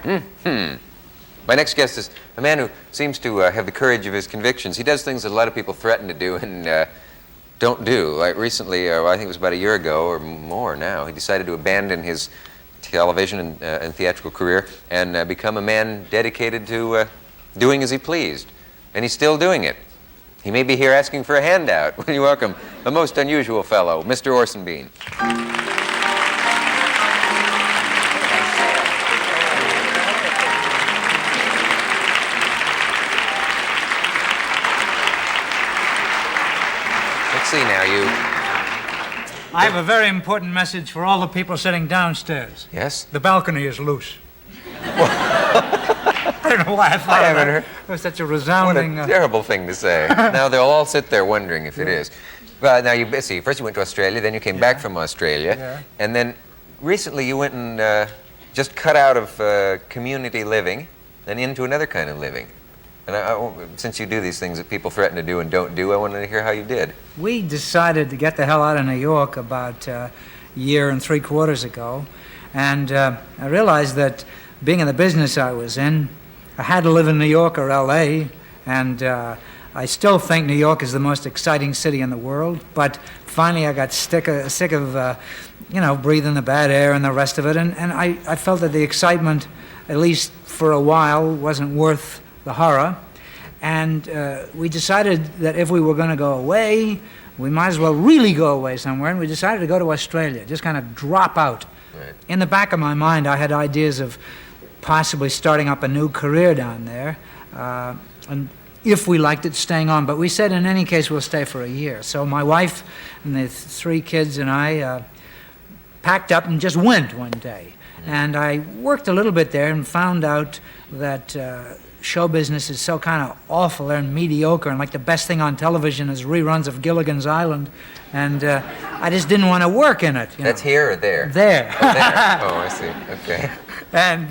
My next guest is a man who seems to have the courage of his convictions. He does things that a lot of people threaten to do and don't do. Like recently, I think it was about a year ago or more now, he decided to abandon his television and theatrical career and become a man dedicated to doing as he pleased. And he's still doing it. He may be here asking for a handout. Will you welcome a most unusual fellow, Mr. Orson Bean. Let's see now, you... I have a very important message for all the people sitting downstairs. Yes? The balcony is loose. I don't know why I thought of that. It was such a resounding... What a terrible thing to say. Now they'll all sit there wondering if it is. Well, now you see, first you went to Australia, then you came back from Australia, and then recently you went and just cut out of community living and into another kind of living. And since you do these things that people threaten to do and don't do, I wanted to hear how you did. We decided to get the hell out of New York about a year and 3/4 ago, and I realized that being in the business I was in, I had to live in New York or L.A., and I still think New York is the most exciting city in the world, but finally I got sick of breathing the bad air and the rest of it, and I felt that the excitement, at least for a while, wasn't worth the horror, and we decided that if we were going to go away, we might as well really go away somewhere, and we decided to go to Australia, just kind of drop out. Right. In the back of my mind, I had ideas of possibly starting up a new career down there, and if we liked it, staying on. But we said in any case we'll stay for a year. So my wife and the 3 kids and I packed up and just went one day. And I worked a little bit there and found out that show business is so kind of awful and mediocre, and like the best thing on television is reruns of Gilligan's Island, and I just didn't want to work in it. That's here or there? There. Oh, there. Oh, I see. Okay. And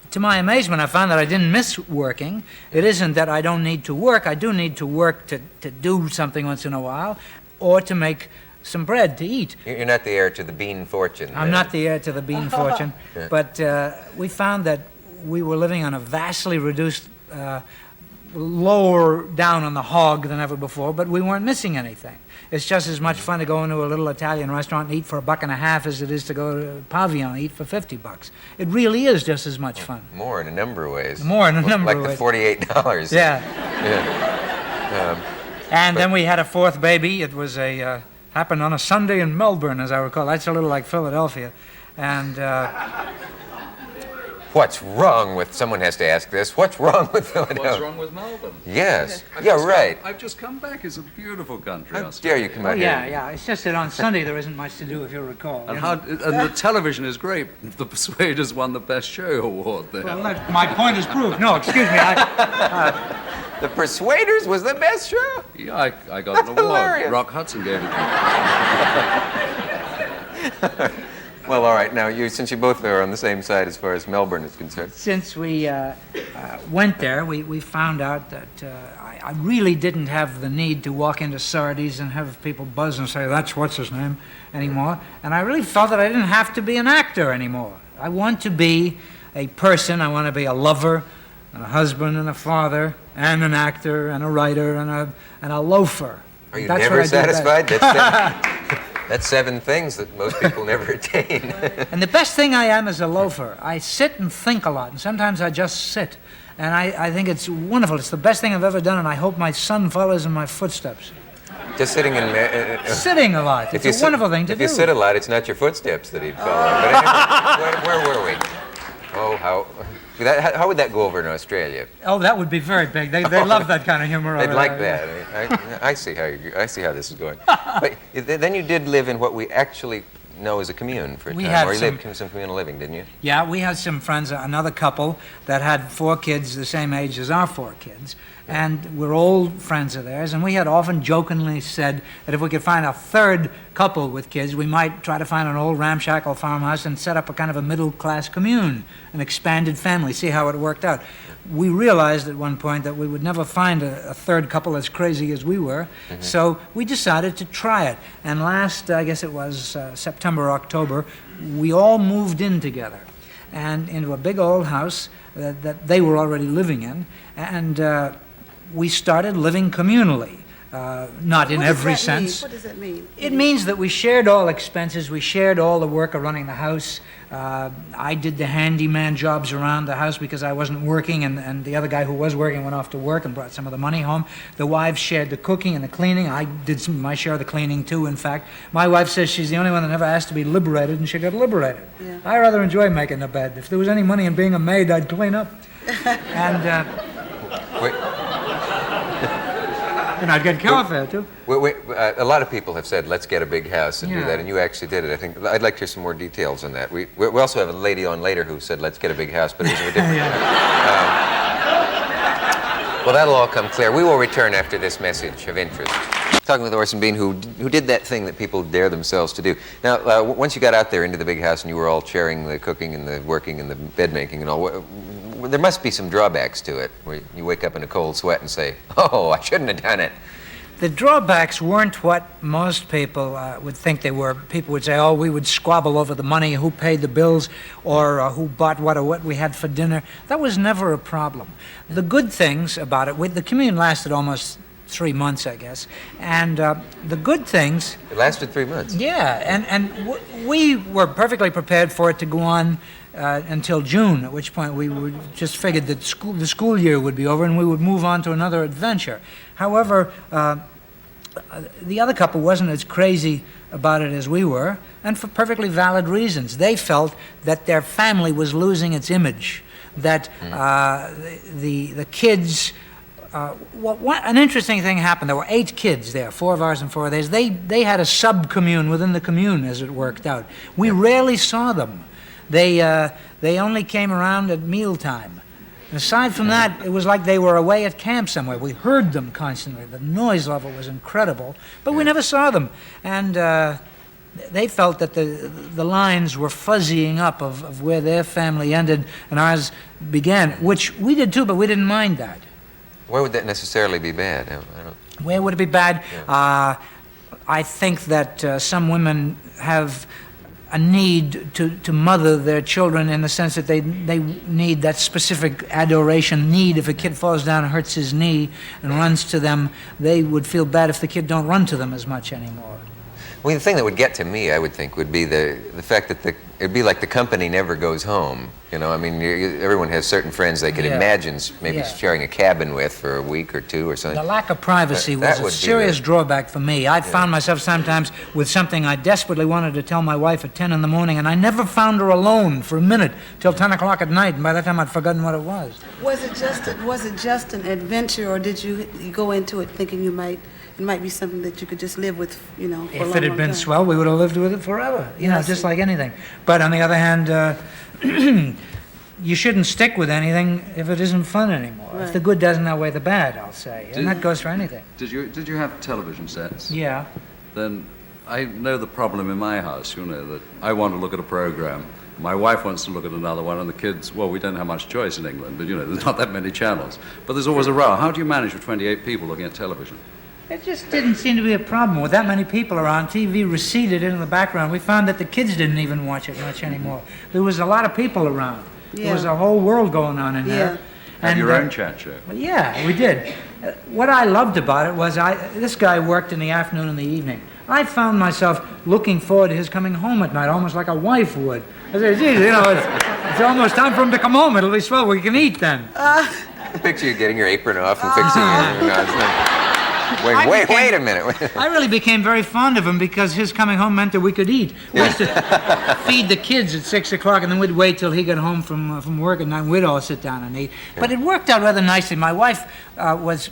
to my amazement, I found that I didn't miss working. It isn't that I don't need to work. I do need to work to do something once in a while, or to make some bread to eat. You're not the heir to the bean fortune. I'm not the heir to the bean fortune, but we found that we were living on a vastly reduced, lower down on the hog than ever before, but we weren't missing anything. It's just as much fun to go into a little Italian restaurant and eat for $1.50 as it is to go to a pavillon and eat for $50. It really is just as much fun. More in a number of ways. More in a number of ways. Like the $48. Yeah. Yeah. Then we had a 4th baby. It was happened on a Sunday in Melbourne, as I recall. That's a little like Philadelphia. And what's wrong with, someone has to ask this, what's wrong with Philadelphia? What's wrong with Melbourne? Yes. Yeah, right. I've just come back. It's a beautiful country. How dare you come out here? Yeah. It's just that on Sunday there isn't much to do, if you recall. And the television is great. The Persuaders won the Best Show award there. Well, my point is proved. No, excuse me. The Persuaders was the best show? Yeah, I got an award. Hilarious. Rock Hudson gave it to me. Well, all right. Now, since you both are on the same side as far as Melbourne is concerned. Since we went there, we found out that I really didn't have the need to walk into Sardi's and have people buzz and say, that's what's his name, anymore. And I really felt that I didn't have to be an actor anymore. I want to be a person. I want to be a lover, and a husband, and a father, and an actor, and a writer, and a loafer. Are you never satisfied? That's 7 things that most people never attain. And the best thing I am is a loafer. I sit and think a lot, and sometimes I just sit. And I think it's wonderful. It's the best thing I've ever done, and I hope my son follows in my footsteps. Just sitting in... Sitting a lot. It's a wonderful thing to do. If you sit a lot, it's not your footsteps that he'd follow. But anyway, where were we? Oh, how would that go over in Australia? Oh, that would be very big. They love that kind of humor. They'd like that. I see how this is going. But then you did live in what we actually know as a commune for a time. Or you lived in some communal living, didn't you? Yeah, we had some friends, another couple that had 4 kids the same age as our 4 kids. And we're old friends of theirs, and we had often jokingly said that if we could find a 3rd couple with kids, we might try to find an old ramshackle farmhouse and set up a kind of a middle-class commune, an expanded family, see how it worked out. We realized at one point that we would never find a 3rd couple as crazy as we were, so we decided to try it. And last, I guess it was September, October, we all moved in together. and into a big old house that they were already living in, and we started living communally. Not in every sense. What does that mean? It means that we shared all expenses, we shared all the work of running the house. I did the handyman jobs around the house because I wasn't working, and the other guy who was working went off to work and brought some of the money home. The wives shared the cooking and the cleaning. I did my share of the cleaning too, in fact. My wife says she's the only one that never asked to be liberated, and she got liberated. Yeah. I rather enjoy making the bed. If there was any money in being a maid, I'd clean up. And Wait, and I'd get car fare too. a lot of people have said, let's get a big house and do Yeah. that, and you actually did it. I think I'd like to hear some more details on that. We also have a lady on later who said, let's get a big house, but it was a different. Well, that'll all come clear. We will return after this message of interest. Talking with Orson Bean, who did that thing that people dare themselves to do. Now, once you got out there into the big house and you were all sharing the cooking and the working and the bed making and all, there must be some drawbacks to it, where you wake up in a cold sweat and say, oh, I shouldn't have done it. The drawbacks weren't what most people would think they were. People would say, oh, we would squabble over the money, who paid the bills, or who bought what or what we had for dinner. That was never a problem. The good things about it, the commune lasted almost 3 months, I guess, and the good things... It lasted 3 months. Yeah, and we were perfectly prepared for it to go on until June, at which point we would just figured that the school year would be over and we would move on to another adventure. However, the other couple wasn't as crazy about it as we were, and for perfectly valid reasons. They felt that their family was losing its image, that the kids... an interesting thing happened. There were 8 kids there, 4 of ours and 4 of theirs. They had a sub-commune within the commune, as it worked out. We rarely saw them. They only came around at mealtime. Aside from that, it was like they were away at camp somewhere. We heard them constantly. The noise level was incredible, but we never saw them. And they felt that the lines were fuzzying up of where their family ended and ours began, which we did too, but we didn't mind that. Why would that necessarily be bad? I don't... Where would it be bad? Yeah. I think that some women have a need to mother their children in the sense that they need that specific adoration need. If a kid falls down and hurts his knee and runs to them, they would feel bad if the kid don't run to them as much anymore. Well, the thing that would get to me, I would think, would be the fact that it'd be like the company never goes home. You know, I mean, everyone has certain friends they could imagine maybe sharing a cabin with for a week or 2 or something. The lack of privacy was a serious drawback for me. I found myself sometimes with something I desperately wanted to tell my wife at 10 in the morning, and I never found her alone for a minute till 10 o'clock at night, and by that time I'd forgotten what it was. Was it just an adventure, or did you go into it thinking it might be something that you could just live with, for a long, If it long had been time? swell, we would have lived with it forever, just like anything. But on the other hand, you shouldn't stick with anything if it isn't fun anymore. Right. If the good doesn't outweigh the bad, I'll say. And that goes for anything. Did you have television sets? Yeah. Then I know the problem in my house, that I want to look at a program. My wife wants to look at another one, and the kids, well, we don't have much choice in England, but there's not that many channels. But there's always a row. How do you manage with 28 people looking at television? It just didn't seem to be a problem. With that many people around, TV receded into the background. We found that the kids didn't even watch it much anymore. There was a lot of people around. Yeah. There was a whole world going on in there. Have your own chat show? Yeah, we did. What I loved about it was this guy worked in the afternoon and the evening. I found myself looking forward to his coming home at night, almost like a wife would. I said, geez, it's almost time for him to come home. It'll be swell. We can eat then. Picture you getting your apron off and fixing it. Wait a minute. I really became very fond of him because his coming home meant that we could eat. We used to feed the kids at 6 o'clock, and then we'd wait till he got home from work at night, and we'd all sit down and eat. Yeah. But it worked out rather nicely. My wife was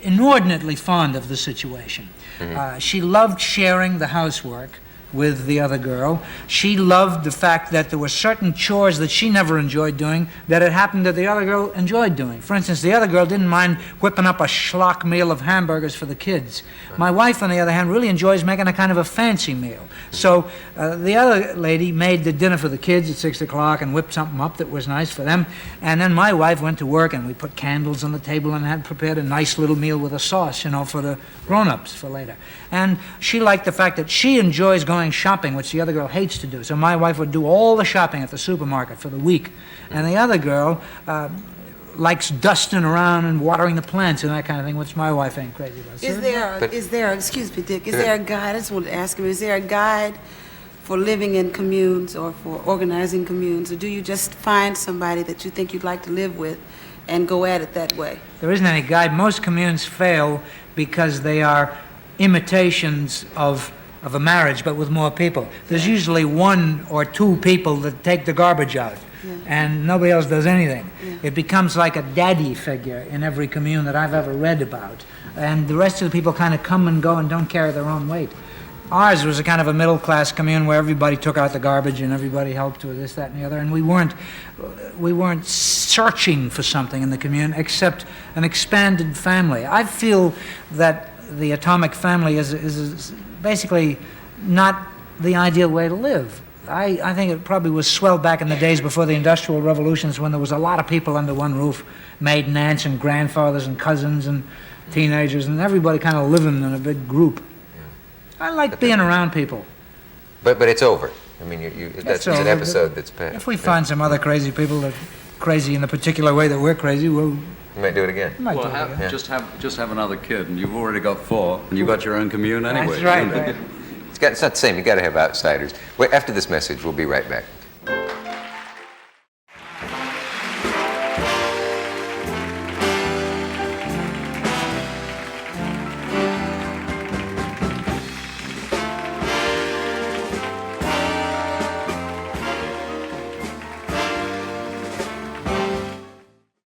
inordinately fond of the situation. Mm-hmm. She loved sharing the housework with the other girl. She loved the fact that there were certain chores that she never enjoyed doing that it happened that the other girl enjoyed doing. For instance, the other girl didn't mind whipping up a schlock meal of hamburgers for the kids. My wife, on the other hand, really enjoys making a kind of a fancy meal. So the other lady made the dinner for the kids at 6 o'clock and whipped something up that was nice for them. And then my wife went to work, and we put candles on the table and had prepared a nice little meal with a sauce, for the grown-ups for later. And she liked the fact that she enjoys going going shopping, which the other girl hates to do. So my wife would do all the shopping at the supermarket for the week. And the other girl likes dusting around and watering the plants and that kind of thing, which my wife ain't crazy about. Is there, excuse me, Dick, is there a guide, I just wanted to ask him, is there a guide for living in communes or for organizing communes, or do you just find somebody that you think you'd like to live with and go at it that way? There isn't any guide. Most communes fail because they are imitations of a marriage, but with more people. There's usually 1 or 2 people that take the garbage out, and nobody else does anything. It becomes like a daddy figure in every commune that I've ever read about, and the rest of the people kind of come and go and don't carry their own weight. Ours was a kind of a middle-class commune where everybody took out the garbage and everybody helped with this, that, and the other, and we weren't searching for something in the commune except an expanded family. I feel that the atomic family is basically not the ideal way to live. I think it probably was swelled back in the days before the Industrial Revolutions when there was a lot of people under one roof, maiden aunts and grandfathers and cousins and teenagers, and everybody kind of living in a big group. I like being around people. But it's over. I mean, that's an episode that's passed. If we find some other crazy people that are crazy in the particular way that we're crazy, we'll... You might do it again. Well, just have another kid, and you've already got 4, and you've got your own commune anyway. That's right. It's not the same. You've got to have outsiders. Wait, after this message, we'll be right back.